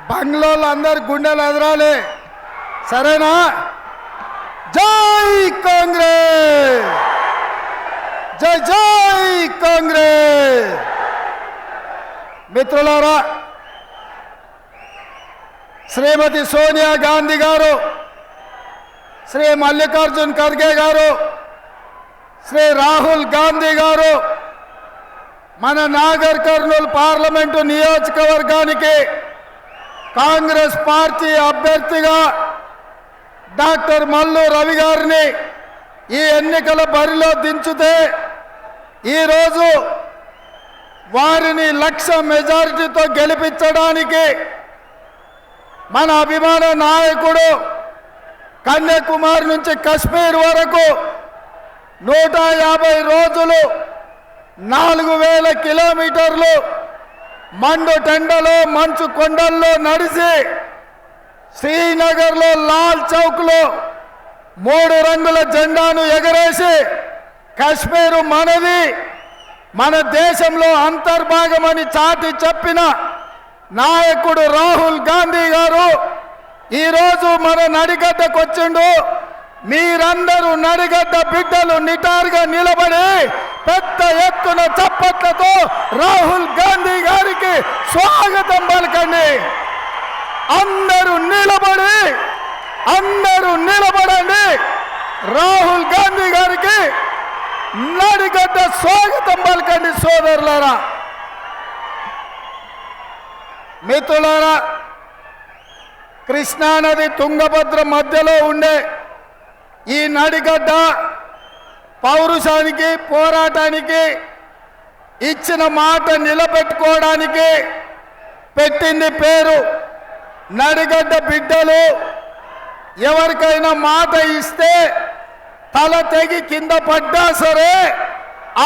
బంగ్లోలు అందరు గుండెలు ఎదరాలి, సరేనా? జై కాంగ్రెస్, జై జై కాంగ్రెస్. మిత్రులారా, శ్రీమతి సోనియా గాంధీ గారు, శ్రీ మల్లికార్జున్ ఖర్గే గారు, శ్రీ రాహుల్ గాంధీ గారు మన నాగర్ కర్నూల్ పార్లమెంటు నియోజకవర్గానికి కాంగ్రెస్ పార్టీ అభ్యర్థిగా డాక్టర్ మల్లు రవి గారిని ఈ ఎన్నికల బరిలో దించితే ఈరోజు వారిని 1,00,000 మెజారిటీతో గెలిపించడానికి మన అభిమాన నాయకుడు కన్యాకుమారి నుంచి కశ్మీర్ వరకు 150 రోజులు 4,000 కిలోమీటర్లు మండు టెండలో మంచు కొండల్లో నడిచి శ్రీనగర్లో లాల్ చౌక్లో 3 రంగుల జెండాను ఎగరేసి కశ్మీరు మనది, మన దేశంలో అంతర్భాగమని చాటి చెప్పిన నాయకుడు రాహుల్ గాంధీ గారు ఈరోజు మన నడిగడ్డకు వచ్చిండు. మీరందరూ నడిగడ్డ బిడ్డలు నిటారుగా నిలబడి పెద్ద ఎత్తున చప్పట్లతో రాహుల్ గాంధీ గారికి స్వాగతం పలకండి. అందరూ నిలబడండి. రాహుల్ గాంధీ గారికి నడిగడ్డ స్వాగతం పలకండి సోదరులారా. మిత్రులారా, కృష్ణానది తుంగభద్ర మధ్యలో ఉండే ఈ నడిగడ్డ పౌరుషానికి, పోరాటానికి, ఇచ్చిన మాట నిలబెట్టుకోవడానికి పెట్టింది పేరు నడిగడ్డ. బిడ్డలు ఎవరికైనా మాట ఇస్తే తల తెగి కింద పడ్డా సరే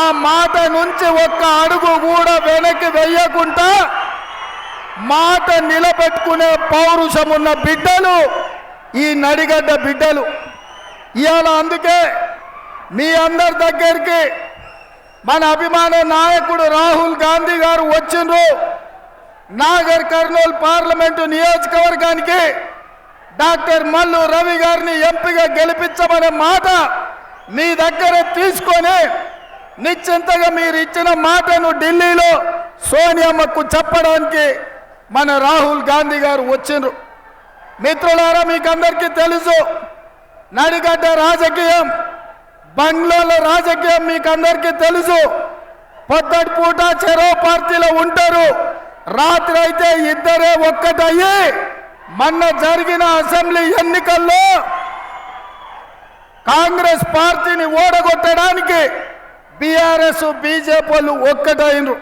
ఆ మాట నుంచి ఒక్క అడుగు కూడా వెనక్కి వెయ్యకుండా మాట నిలబెట్టుకునే పౌరుషం ఉన్న బిడ్డలు ఈ నడిగడ్డ బిడ్డలు. ఇవాళ అందుకే మీ అందరి దగ్గరికి మన అభిమాన నాయకుడు రాహుల్ గాంధీ గారు వచ్చిండ్రు. నాగర్ కర్నూల్ పార్లమెంటు నియోజకవర్గానికి డాక్టర్ మల్లు రవి గారిని ఎంపీగా గెలిపించమనే మాట మీ దగ్గర తీసుకొని నిశ్చింతగా మీరు ఇచ్చిన మాటను ఢిల్లీలో సోనియమ్మకు చెప్పడానికి మన రాహుల్ గాంధీ గారు వచ్చిండ్రు. మిత్రులారా, మీకు అందరికీ తెలుసు నడిగడ్డ రాజకీయం, బంగ్లాల రాజకీయం మీకు అందరికీ తెలుసు. పొద్దటి పూట చెరో పార్టీలో ఉంటారు, రాత్రి అయితే ఇద్దరే ఒక్కటయ్యి మొన్న జరిగిన అసెంబ్లీ ఎన్నికల్లో కాంగ్రెస్ పార్టీని ఓడగొట్టడానికి బీఆర్ఎస్ బీజేపీలు ఒక్కటైనరు.